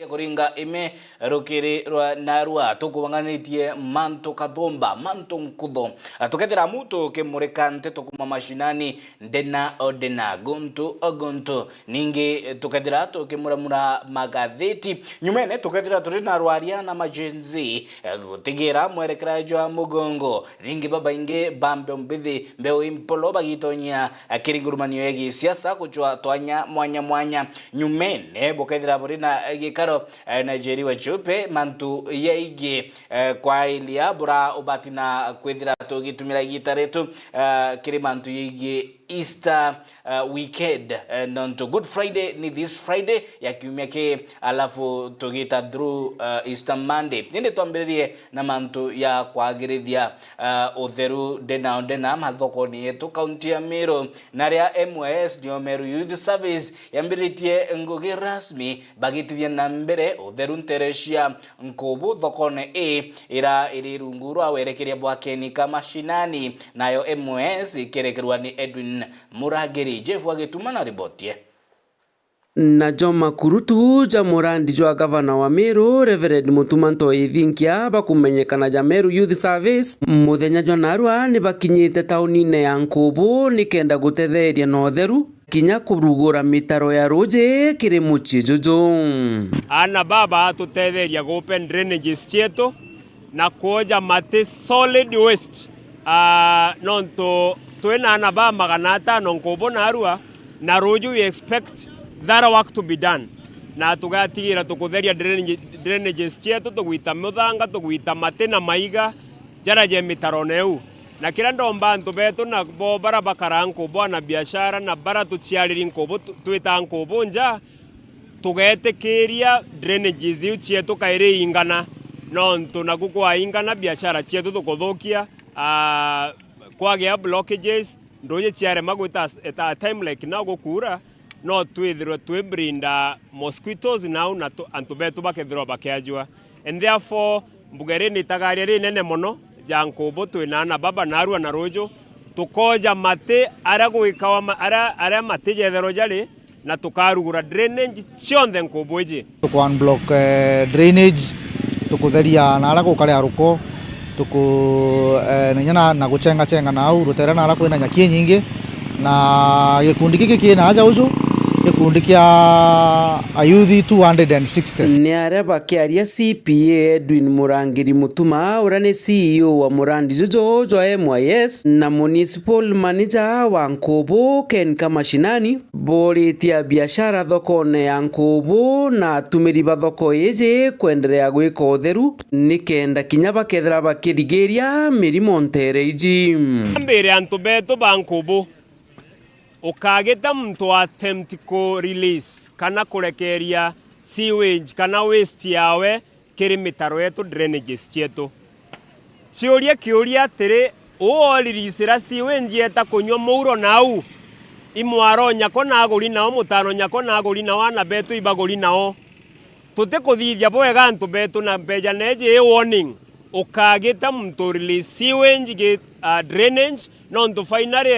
kuringa ime rukiri rwa narua tukuwanganitie manto kathomba manto nkudho tukethira mutu kimurekante tukuma mashinani ndena odena guntu oguntu ningi tukethira tukimuramura magatheti nyumene tukethira turina rwaria na majenzi gutigira mwerekera jwa mugongo ningi baba inge bambe mbithi mbeo impolo bagitonya kiringurumanio yegi siasa kuchwa twanya mwanya nyumene bukethira burina gikaro Nigeria wachupe mantu yeige kwa ilia bura ubatina kwethira tugitumira gitaretu kiri mantu yeige Easter weekend nonto Good Friday ni this Friday ya kiumia ke alafu tugita through Easter Monday ninde twambirie na mantu ya kwagirithia utheru dena mathoko ni yetu county ya Meru naria MYS ndio Meru Youth Service yambiritie ngugi rasmi bagitithia na mbere utheru nterecia nkubu thokone ira irungurwa werekeria bwakeni kama shinani nayo MYS ikerekerwa ni Edwin Murageri Jeff wagituma na ribotie na Joma Kurutu jamurandi jwa gavana wa Meru Reverend Mutumanto Ithinkia bakumenyekana ja Meru Youth Service muthenya jwa narua ni bakinyite taunine ya Nkubu nikenda gutetheria na utheru kinya kurugura mitaro ya ruje kiri muchijuju ana baba tutetheria open drainages chetu na kuoja mate solid waste nonto twena ana baba maganata Nkubu narua na ruju we expect that work to be done na tugatigira tukutheria drainages chetu tugwita muthanga tugwita mate na maiga jara je mitaro neu na kira ndomba antu betu na bo bara bakara Nkubu na biashara na bara tuchiariri Nkubu twita Nkubu nja tugetekeria drainages iu chetu kaire ingana nontu na gukwa ingana biashara chetu tukuthukia kwagia blockages ndoje chiare magwita at a time like now gukura no twithirwe twibrinda mosquitoes now na antu betu bakethirwa bakiajwa and therefore mbugere ni tagaria ri nene mono ja Nkubu twinana baba narua na rojo tukoja mate ara gwikawa ara mate jethero jari na tukarugura drainage chionthe Nkubu iji tukwa unblock drainage tukutheria na ara gukare aruko ninyana na guchenga na au rutera na ara kwina nyaki nyingi na gikundi giki kina aja ucu gikundi kia ayuthi 260 ni areba kiaria CPA Edwin Murangiri Mutuma urane CEO wa Murandi Jojo jwa MYS na municipal manager wa Nkubu Ken Kamashinani boritia biashara thokone ya Nkubu na tumiri bathoko yeje kwendelea gwika utheru nikenda kinya bakethera bakirigiria mirimo ntereiji mbere antu betu ba Nkubu ukageta mtu attempt ko release kana kurekeria sewage kana waste yawe kiri mitaro yetu drainages chetu kiuria tiri o release ra sewage yeta kunywa muuro nau imwaro nyako na aguri nao mutano nyako na aguri na wana betu ibaguri nao tute kuthithia bwega antu betu na beja neje warning ukageta mtu release sewage ge drainage nonto finally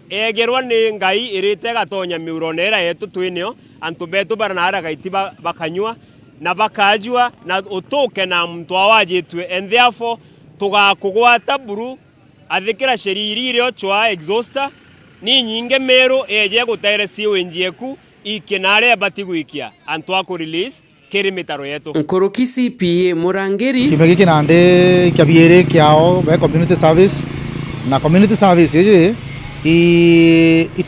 egerwa ni ngai irite gatonya miuronera yetu twinio antu betu baranara gaiti bakanywa na bakajwa na utoke na mtu awajitwe and therefore tugakugwata buru athikira sheririre ochwa exhauster ni nyinge Meru eje gutaire sewage yeku ikinare batigwikia antu ako release kiri mitaro yetu Nkuruki CPA Murangiri kimegi kinande kiabiere kiao be community service na community service yeje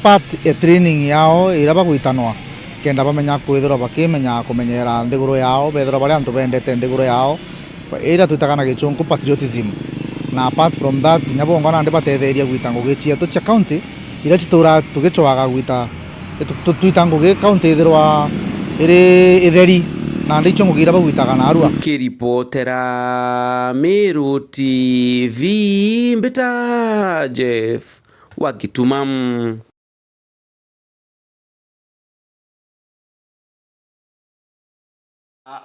part a training yao iraba kuitanwa kenda bamenya kwithira bakimenya kumenyera ndiguru yao bethira bari antu bendete ndiguru yao ira tutakana gichunku patriotism na apart from that nyabongo na ndi batetheria gwita ngugi chietu cha county ira chitura tugichwaga gwita tuitangu ge county ithirwa iri itheri na ndicho ngugira bagwitaga na arua kiripotera Meru TV mbita Jeff wagitumam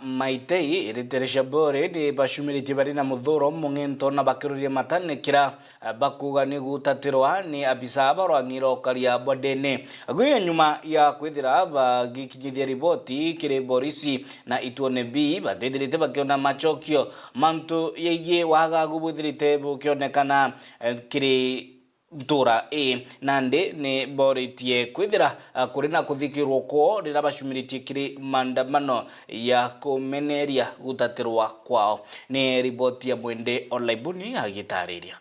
Maitei iriteresha bore ni bashumiriti bari na muthuro mungento na bakiruria matanekira bakuga ni gutatirwa ni abisa barwangiro karia bodene agwe nyuma ya kwithira bagikinyithia riboti kire borisi na Ituone B batedirite bakiona machokio mantu yeye wagagu buthirite bukionekana kire Tura nande ne boritie kwithira kuri na kuthikirwo ko rira bashumiritie kiri maandamano ya kumeneria gutatirwa kwao ni riboti ya Mwende Online Buni agitariria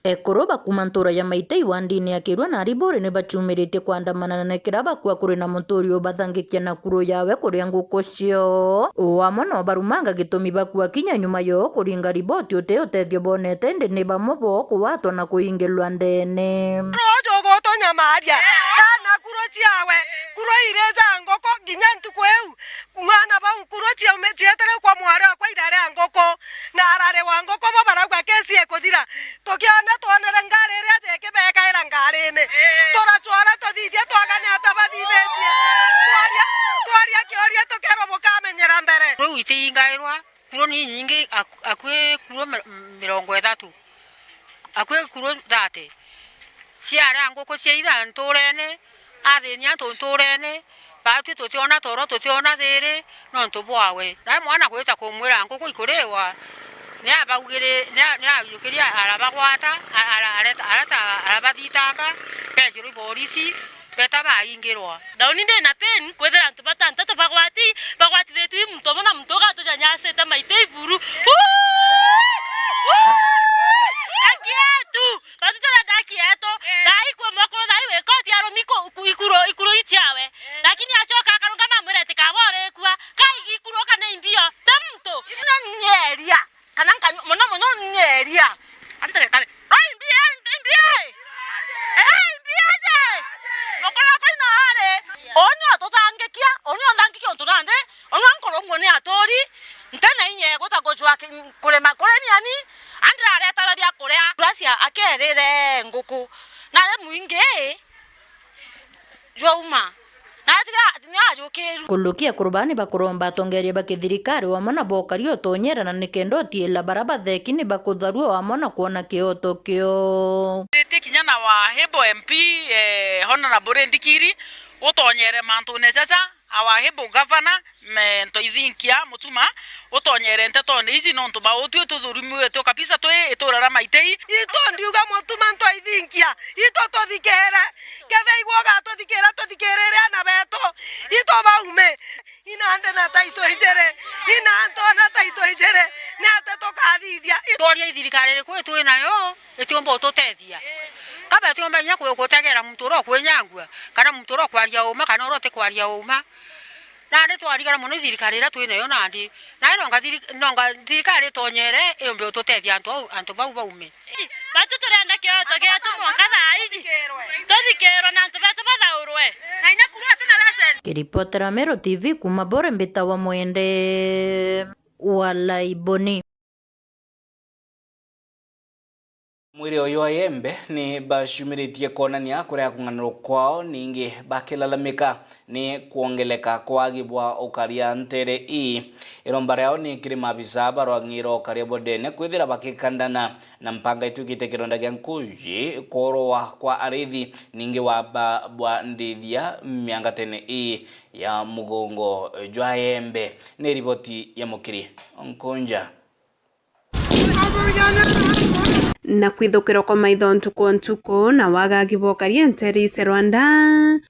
Ekoro bakumantura ya Maitei wandini akirwa na ribore ne bachumirite kwandamana na kiraba kwa kuri na muturio bathangikia na kuro yawe kuri nguko cio wamono barumanga gitumi bakwa kinya nyuma yo kuringa riboti utethio bonete ndi ne bamobo kuwatwa na kuingilwa ndene rojo goto nyamaria na kuro ciawe kuro ireza ngoko ginya ntuko eu kumana ba kuro cia metietere kwa mware kwa irare ngoko na arare wa ngoko baragwa kesi ekothira tokiana twanere ngare ria jeke beka ira ngarene tora twara tothithia twagane atabathithetie twaria kioria tokero bukamenyera mbere rĩu itingairwa kuro ni nyingi akwe kuro 30 akwe kuro 30 ciara ngoko ciira nturene athenia nturene batu tutiona toro tutiona thiri no ntubwawe na mwana gwita kumwira ngoko ikurewa ni abaugire ni ayukiria arabagwata arabathitanga pejuru polisi beta baingirwa dauni ndi na pen kwethera antu batantatu bagwatithetu mtomo na mtoga tujanyasete Maitei buru akietu batutara dakieto dai kwa makoro dai we koti aro miko ikuro ichawe lakini achoka akarunga mamurete kabore kwa kai ikuro kana imbio tamto ina nyeria kana mono nyeria ante kale ai imbia je mokora kwa ina ale onyo totangekia onyo ndangikia ontunande onyo nkoro ngone atori ntena inye gutagojwa kurema kuremiani andira areta bia kuria Russia akerere nguku na le muinge jwauma kulukia kurbani bakuromba tongeria bakithirikari wamona bokario tonyera na nikendo tiela baraba thekini bakutharua wamona kuona kioto kio kinyana wa Hebo MP Honorable Ndikiri utonyere mantu nechacha awa Hebo governor mento ithinkia mutuma utonyere nteto ici no ntuma utue tuthurimiwe tu kabisa tu iturara Maitei ito ndiuga mutuma nto ithinkia ito tothikere kethe igwoga tothikere na beto ito baume inande na taito ijere inanto na taito ijere na tetokathithia toria ithirikari ku tu nayo etiomba utotethia kaba etiomba nya kugutegera muturo kwenyangua kana muturo kwaria uma kana orote kwaria uma na ndi twarigara muno thirikari ra twina yo nandi na nonga thirikari tonyere yombe utotethia antu bau baume batu turenda kioto kia tumwaka thaici tothikero na antu betu bathaurwe na inya kuru atina license kiripotera Mero TV kuma bore mbita wa Mwende Online Buni mwiri oyo ayembe ni bashumiritie konania kuria kunganiro kwao ningi bakilalamika ni kuongeleka kwa gibwa ukaria ntere irombare yao ni kiri mabisa barwangiro karia bodene kwithira bakikandana na mpanga itukite kironda gya nkuji korowa kwa arithi ningi wa bwa ndithia mianga tene ya mugongo jwa ayembe ni riboti ya mukiri onkonja na kwithukirwo kwa maitho ntuku na wagagi bokaria nteri se Rwanda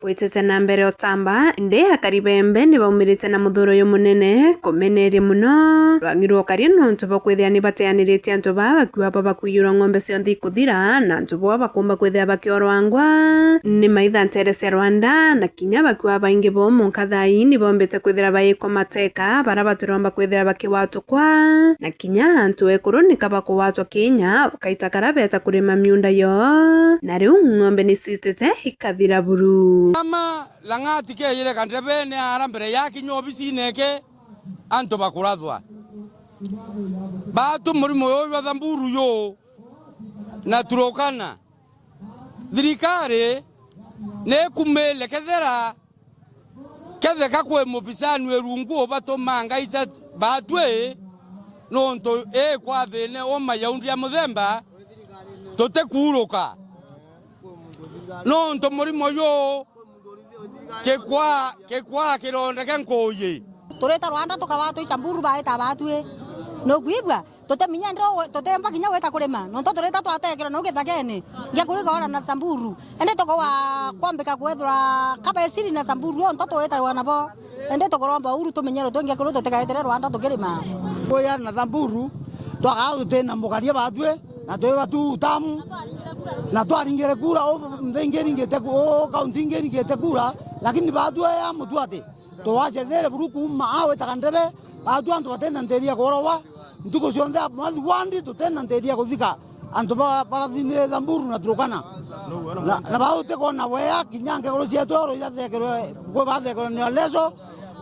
witete na mbere otamba ndi akaribembe ni baumirite na muthuro yo munene kumeneria muno rwangirwo karia nontu bakwithia ni bateaniritie antu bakiwa bakuyura ng'ombe cionthi kuthira na antu bakumba kwithia bakiorwangwa ni maitha ntere se Rwanda na kinya bakiwa baingi bo munkathai ni bombete kwithira baiko mateka bara baturomba kwithira bakiwatukwa na kinya antu ekuru ni kabakuwatwa Kenya kaita karabeta kurima miunda yo na riu ng'ombe ni sitete ikathira buru ama langati ke yire kandebe ne arambere yaki nyobici neke anto bakurathwa batu murimo yo bathamburu yo na turokana thirikari ne kumelekethera ketheka kwe mupisanu erungu batomanga isa batwe nonto kwa thene o mayaundi ya muthemba tote kuruka nonto murimo yo kekwa kironda kenkoye tureta Rwanda tukawatu Samburu baita batwe no gwibwa tote minyandro tote mbakinya weta kurema nonto tureta twatekera no githakene ngia kurika ora na Samburu ende toko wa kwambika kwethura kabesiri na Samburu onto tweta wana bo ende tokoromba uru tumenyero tongia kuru tutekaetere Rwanda tukirima oya na Samburu twaka tena mugaria batwe na twe batu tamu na twaringere kura o ndengeringete ko kaunti ngeringete kura lakini batwe ya mutwate twaje there buruku maawe takandebe batu antu batenda nteria korowa ntuko sionze mwathi wandi tutenda nteria kuthika antu barathine Samburu na Turkana na baute kona wea kinyange koro cia tworo ya thekero kwe bathekero ne leso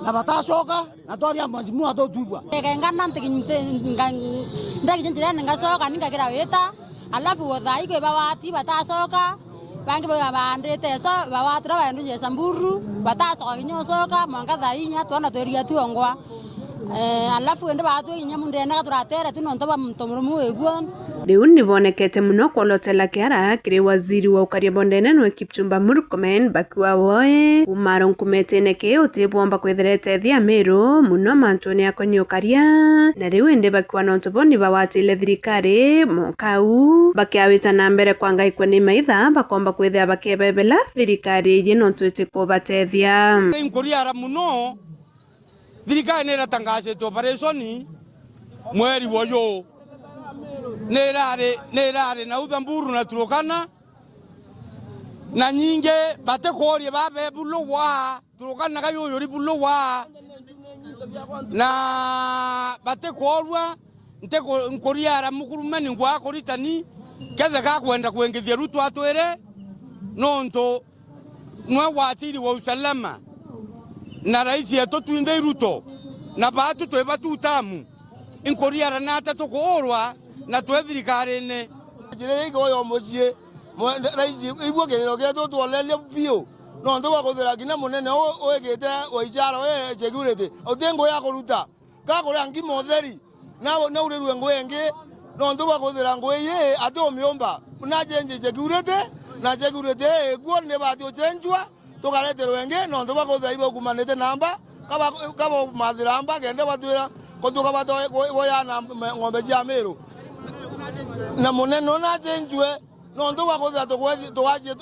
na batacoka na twaria mwazimu atotubwa ngana ntikinyite ndakinjira ngacoka ningagira wita alafu wathai kwe bawati batacoka bangi bandete so bawatira bandu Samburu batacoka kinyocoka mwanga thainya twana tweria tuongwa alafu ende batu inyamunde na turatera tunontoba mtomurumu egwa riu nibonekete muno kwolotela kiara kiri waziri wa ukaria bondene no Kipchumba Murkomen bakiwa woe umaro nkumetene ke utibomba kwetherete thia Meru muno mantoni akoni ukaria na riu ende bakiwa nontoboni bawatile thirikari mokau bakiawita na mbere kwanga ikweni maitha bakomba kwethea bakebebela thirikari iri nontwite kubatethia inkuriara muno thirikari nera tangazete operation mweri woyo nerare na Samburu na Turkana na nyinge bate korie babe bulo wa Turkana kayo yori bulo wa na bate korwa nte nkoriara mukurumani ngwa koritani kethe ka kwenda kwengithia rutu atwere nonto nwa watiri wa usalama na rais yetu twinde Ruto na batu twebatu tamu inkoriara na tatu korwa na twethirikari ne jire igo yo mocie rais igwo genero geto twolele bio no ndo wakothera kina munene o egete o ijara o security o tengo ya koruta ka kore angi motheri na ureru ngwenge no ndo wakothera ngweye ate omiomba na jenje security na security egwo ne batio chenjwa tukaletero wenge no ndo wakothera ibo kumanete namba kaba mathiramba gende batwira kotuka bato woya na ngombe cia Meru na muneno na chenjwe no ndo wakothera twaje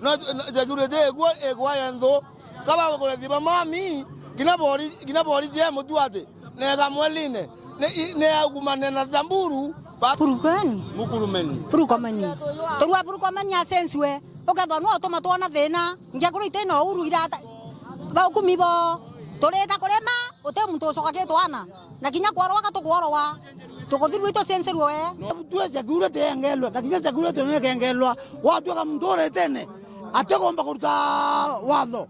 no security egwa yendo kaba ko thiba mami kina bori je mutwate nega mweline ne agumane na Samburu Murkomeni torwa Murkomeni asenswe ukatho no tomatwa na thina ngia kuru iteno uru irata ba kumibo toreta kurema ute muntu coka ketwana na kinya kwarwa katugworowa tukothiru ito senserwe twe security engelwa na kinya security ne kengelwa watu kama mtore tene ategomba kuruta watho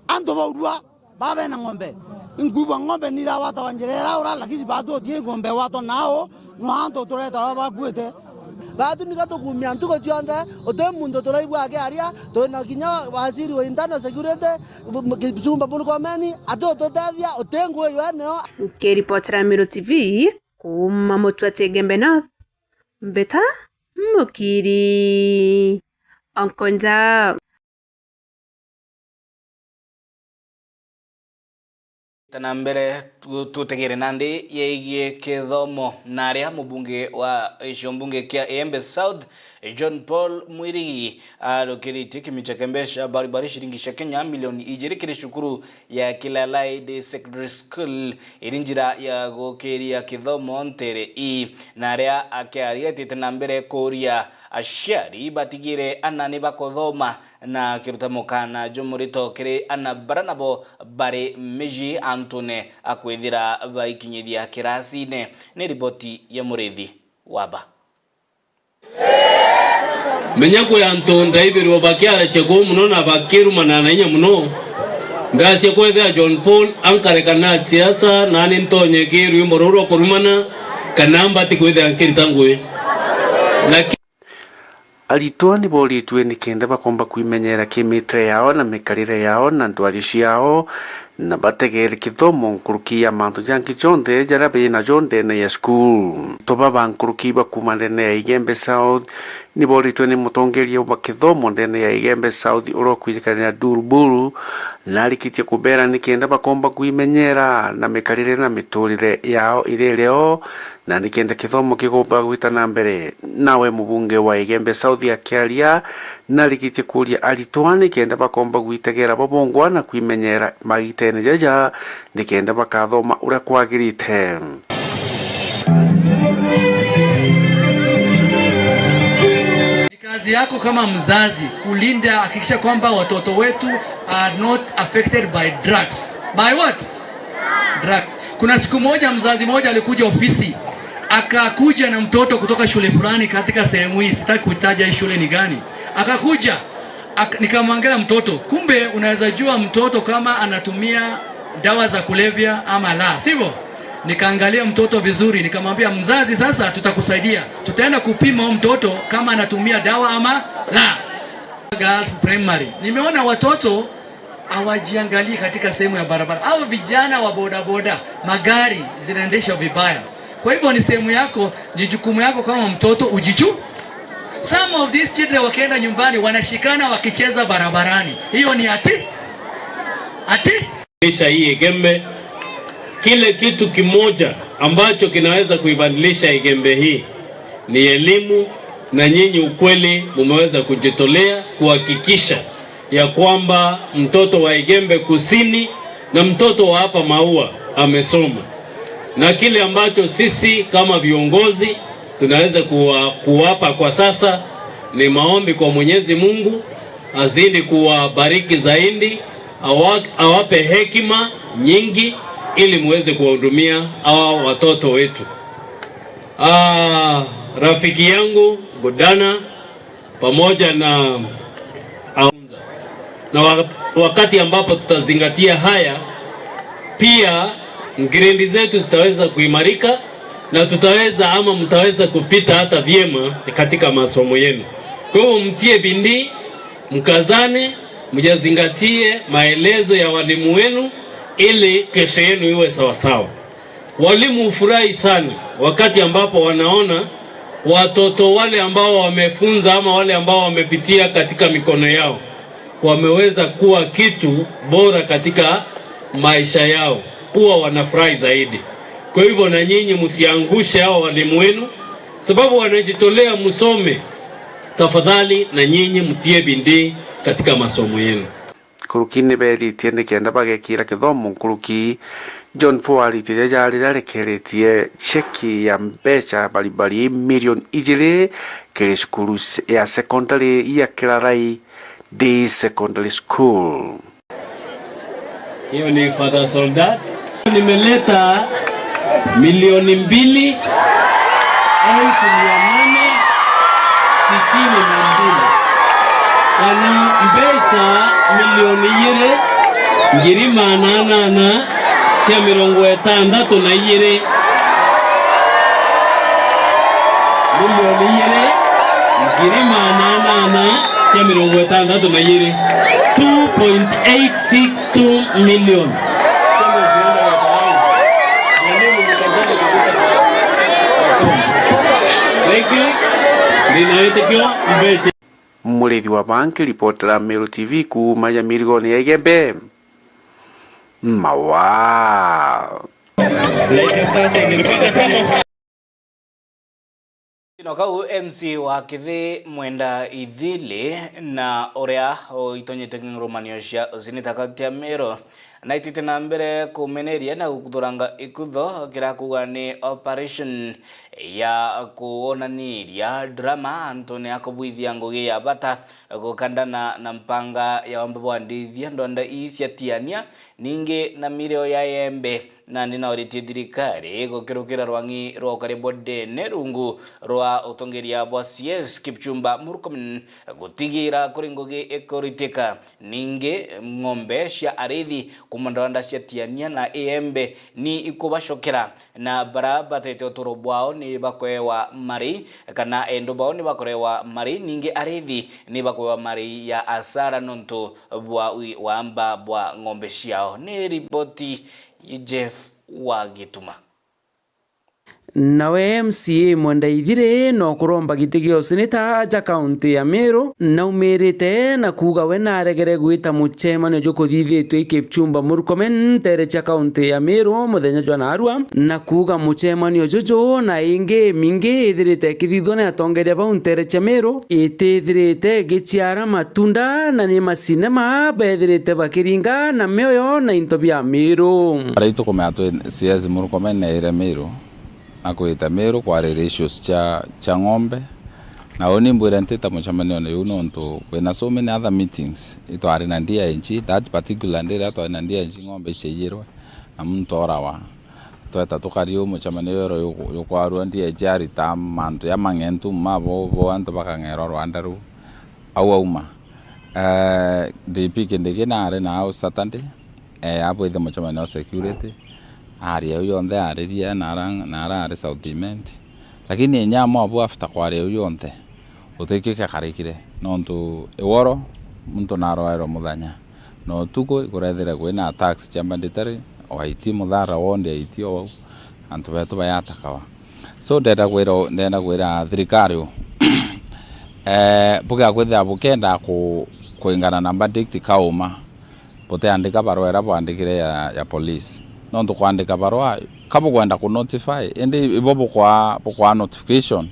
ando baudwa babe na ngombe nguba ngombe nira wata wanjerera ora lakini bado tie ngombe wato nao mwanto toreta bakwete batu nikatokumia ntuko chionde ote mundo tolaibwa ake aria to na kinya waziri wa internal security Kipchumba Murkomen ato totethia otengwe yo eno ke reporter Meru TV kuma mutwate Gembe North Beta Mukiri Onkonja tana mbere tutegere nandi yegie kithomo naria mubunge wa Shombunge kia Embe South John Paul Mwirigi arokirite kimicha kembesha baribari shilingi sha Kenya milioni 2 kiri shukuru ya Kilalai Secondary School irinjira ya gokeria kithomo ntere naria akiaria titana mbere koria ashari batigire anani bakothoma na kirutamukana jomurito kiri anabaranabo bare meji Antone akwithira baikinyiria kirasine ni riboti ya Murithi Waba menyako ya ntonda ibirwo bakiara chego muno na bakiru manana nya muno ngase kwethia John Paul ankarekana siasa nani ntonye kiru imororo korumana kanamba tikwethia nkirtangwe Aritwa ni boritwe ni kenda bakomba kwimenyera kimitre yao na mikarire yao na ndwarishi yao na bategere kithomo nkuruki ya mantu janki chonde jarabe na jonde na ya school toba bankuruki bakumande na Igembe South ni boritwe ni mutongeria wa kithomo ndene ya Igembe South urokwirikana Duruburu na likitia kubera ni kenda bakomba kwimenyera na mikarire na miturire yao ireleo na nikenda kithomo kigomba gwitana mbere nawe mubunge wa Igembe South ya Kiaria na likitia kuria aritwa ni kenda bakomba gwitegera babongwa na kwimenyera magitene jaja nikenda bakathoma ura kwagirite. Kazi yako kama mzazi kulinda, hakikisha kwamba watoto wetu are not affected by drugs. By what? Drug. Kuna siku moja mzazi moja alikuja ofisi, akakuja na mtoto kutoka shule fulani katika sehemu hii, sitaki kutaja hii shule ni gani. Akakuja, nikamwangalia mtoto, kumbe unaweza jua mtoto kama anatumia dawa za kulevya ama la, sivyo? Nikaangalia mtoto vizuri, nikamwambia mzazi, sasa tutakusaidia. Tutaenda kupima mtoto kama anatumia dawa ama la. Girls primary. Nimeona watoto hawajiangalii katika sehemu ya barabara. Hao vijana wa bodaboda, magari zinaendesha vibaya. Kwa hivyo ni sehemu yako, ni jukumu yako kama mtoto ujichu. Some of these children wakienda nyumbani wanashikana wakicheza barabarani. Hiyo ni ati? Hii Igembe, kile kitu kimoja ambacho kinaweza kuibadilisha Igembe hii ni elimu, na nyinyi ukweli mumeweza kujitolea kuhakikisha ya kwamba mtoto wa Igembe Kusini na mtoto wa hapa Maua amesoma. Na kile ambacho sisi kama viongozi tunaweza kuwapa kwa sasa ni maombi kwa Mwenyezi Mungu azidi kuwabariki zaidi, awape hekima nyingi ili muweze kuwahudumia hawa watoto wetu. Rafiki yangu Godana pamoja na wakati ambapo tutazingatia haya, pia grade zetu zitaweza kuimarika na tutaweza ama mtaweza kupita hata vyema katika masomo yenu. Kwa hiyo mtie bidii, mkazane, mjazingatie maelezo ya walimu wenu ili kesho yenu iwe sawa sawa. Walimu hufurahi sana wakati ambapo wanaona watoto wale ambao wamefunza ama wale ambao wamepitia katika mikono yao wameweza kuwa kitu bora katika maisha yao, huwa wanafurahi zaidi. Kwa hivyo na nyinyi msiangushe hao walimu wenu, sababu wanajitolea musome. Tafadhali na nyinyi mtie bidii katika masomo yenu. Kurukini beri tiende kenda bagekira kithomo kuruki John Paul itire jari rekeretie cheki ya mbeca baribari milioni 2 kiri skulu ya secondary ya Kirarai Day Secondary School. Hiyo ni Father Soldat. Nimeleta milioni 2,862 kana mbeca milioni 2 ngiri manana cia 62 na 2 milioni 2 ngiri manana cia 62 na 2 2.862 million. Thank you. Mulevi wa banki reportera Meru TV kuma ya Mirigoni ya Igembe Mawa. Kau MC wa kithi mwenda ithili na orea o itonyete ng'romanio cia zinitakatia Meru na itite na mbere kumeneria na gukuthuranga ikutho kirakuga ni operation ya kuonaniria drama Antoni akobwithia ngugi ya bata gukandana na mpanga ya wambwa ndithia ndonda isia tiania ningi na mirio ya Embe na ninaoritie thirikari gukirukira rwangi rwa karibu dene rungu rwa utongeria bwa CS Kipchumba Murkomen gutigira kuri ngugi ikoritika ningi ng'ombe cia arithi kumandonda cia tiania na Embe ni ikubashokera na barabara tete uturo bwao ni bakwewa mari kana endo bao ni bakwewa mari ninge arithi ni bakwewa mari ya asara nonto bwa amba bwa ng'ombe ciao. Ni ripoti Jeff Wagituma. Nawe MCA Mwandaithire no kuromba giti gio seneta ja kaunti ya Meru na umirite na kuga we na regere gwita muchemanio jukuthithitwe Kipchumba Murkomen tere cha kaunti ya Meru muthenya jwa narua na kuga muchemanio jojo na ingi mingi ithirite kithithwa na atongeria bau tere cha Meru itithirite gichiara matunda na ni masinema bethirite bakiringa na mioyo na into bia Meru araito komeatwe CS Murkomen na ire Meru akwita Meru kwa issues cha ng'ombe na oni mbwira ntita muchamanio na yuno nto wena so many other meetings ito ari na ndia nchi that particular ndira to na ndia nchi ng'ombe cheyirwe na muntu orawa to tukario muchamanio ro yokwaru ndia jari tam manto ya mangentu mabo anto bakangero rwandaru awauma DP kindege na are na Saturday abo ide muchamanio security aria yonthe ariria nara ari supplement lakini nyama abu after kware yonthe utekeke karikire nontu eworo muntu naroero muthanya no tuko ikurethera kwina attacks cha mandatory oiti muthara wonde itio wau antu betu bayatakawa so ndenda gwira thirikari buga kwetha bukenda kuingana na verdict kauma pote andika barua bandikire ya police nonto kwandika barua kabo kwenda ku notify ende ibobo kwa notification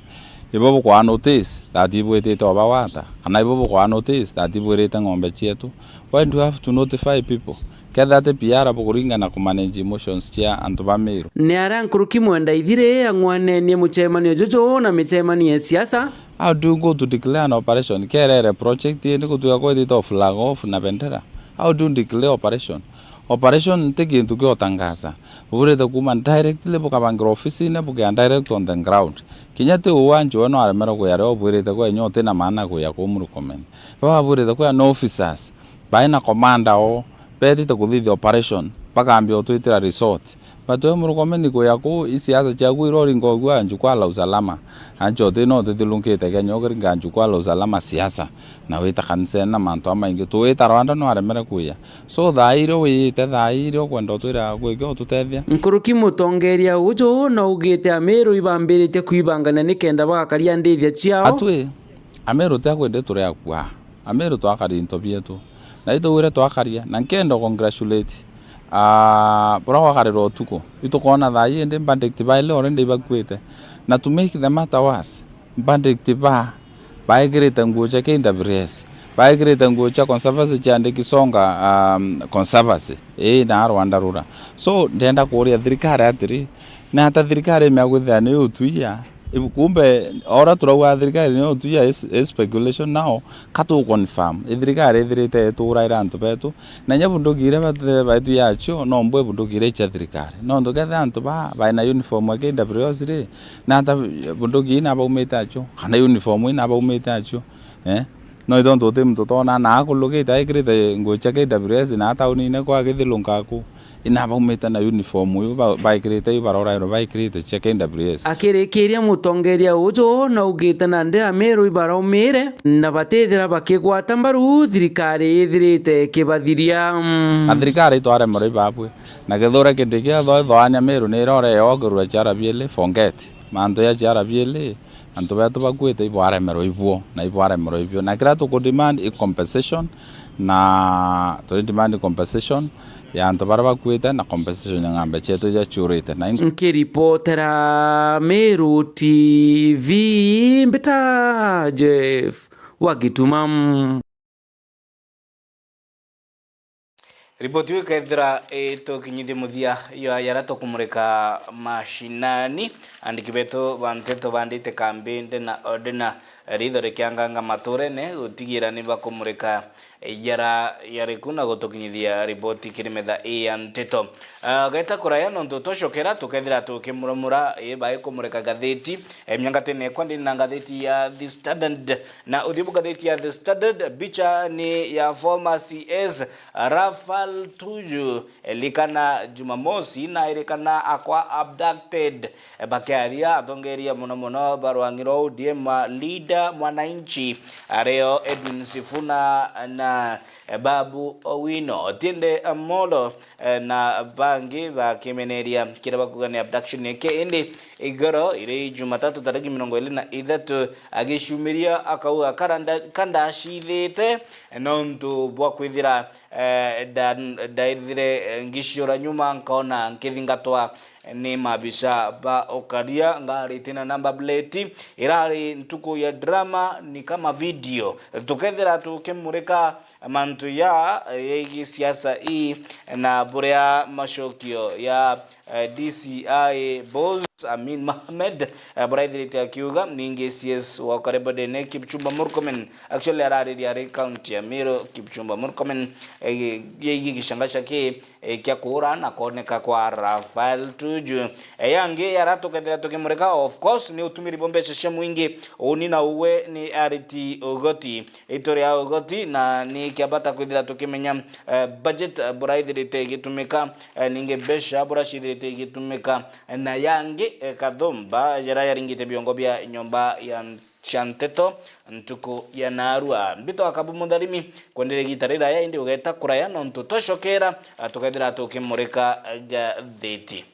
ibobo kwa notice that ibwete to bawata kana ibobo kwa notice that ibwete ng'ombe chetu. Why do you have to notify people? Kada te piara bukuringa na kumanage emotions chia antu ba Meru ni arankuruki Mwandaithire angwane ni muchemanio jojo na michemanio ya siasa. How do you go to declare an operation kerere project ni kutuya kwa dito flag off na bendera? How do you declare operation teki ntukio tangaza urete kuma directly bukabangira office ne buka direct on the ground kinyate uwanjo wano aramera ko yare oburete ko nyote na maana ko ya ko Murkomen baba burete ko no officers baina commander o beti to kuthi operation paka ambio twitira resort bato Murkomen ko yako isiasa cha kuirori ngogwa anju kwa la usalama anjo teno tetilungete kenyo keringa anju kwa la usalama siasa na wita kanse na manto amaingi tuwita Rwanda no aremera kuya so thairo wite thairo kwenda twira gwikyo tutethia nkuruki mutongeria ujo na ugite Ameru ibambirite kuibangana nikenda bagakaria ndithia ciao atwe Ameru takwende turi akwa Ameru twakari into bietu na ito wire twakaria na nkendo congratulate bro karero tuko itukona thai ende bandikti baile orende bakwete na to make the matter worse bandikti ba baigireta ngucha KWS baigireta ngucha conservancy chande kisonga conservancy na Rwanda rura so ndenda kuria thirikari atiri na hata thirikari megwithia ni utuia kumbe ora turawa thirikari ni utuia speculation now katu confirm thirikari thirite turaira antu betu na nyabundugire batu yacho no mbwe bundugire cha thirikari no ndogeza antu ba na uniform ya KWS ri na hata bundugi na ba umetacho kana uniform ina ba umetacho no idondo te mtoto na kulogeta ikrite ngocha KWS na hata unine kwa githilungaku ina ba umeta na uniform yu ba ikrite barora ro ba ikrite cha KWS akirikiria mutongeria ujo na ugita na nde Ameru ibaromire na batethera bakigwata mbaru thirikari ithirite kibathiria thirikari tware muri babwe na githura kindikia thoanya Meru ni rore yogurwa chara biele forget manto ya chara biele antu betu bakwete ibware mero ibuo na ibware mero ibio na kira to demand a compensation na to demand compensation ya antu bara bakwete na compensation ngambe cheto ya churite na nkiripotera Meru TV mbita Jeff Wagituma. Ripoti wika ithira tukinyithie muthia yarato kumurika mashinani andiki betu banteto bandite kambi na odena ritho rikianganga maturene gutigira ni bakumurika yara yarikuna gutukinyithia ripoti kirimetha ya Nteto. Geta kuraya nonto toshokera tukethira tukimuramura iba ikumurika gatheti mnyangatene kwandi na gatheti ya The Standard na udhibu gatheti ya The Standard bicha ni ya former CS Rafal Tuju likana Jumamosi na ilikana akwa abducted bakiaria atongeria muno barwangiro ODM leader mwananchi areo Edwin Sifuna na Babu Owino Tiende Amolo na bangi bakimeneria kiraba kugani abduction yake indi igoro ire Jumatatu tariki 23 agishumiria akauga kanda ashithite nontu bwa kwithira daithire ngishora nyuma nkona nkithingatwa ni mabisa ba okaria ngari tena namba plate irari ntuko ya drama ni kama video tukethira tukimurika mantu ya siasa hii na burea mashokio ya DCI boss Amin Mohamed Braidilite akiuga ninge CS wa karibu dene Kipchumba Murkomen actually arari ya county ya Miro Kipchumba Murkomen yegi gishangasha ke kya kura na koneka kwa Rafael Tuju yange yarato kadira tukimureka of course ni utumiri bombe sheshe mwingi oni na uwe ni Ariti Ogoti itoria Ogoti na ni kiabata kudira tukimenya budget Braidilite gitumika ninge besha burashidilite gitumika na yange Kadomba yara yaringite biongo bya nyomba ya Nteto ntuko ya Narua mbito akabu mundalimi kwendele gitarira ya indi ugeta kuraya nonto toshokera tukadira tukimureka gatheti.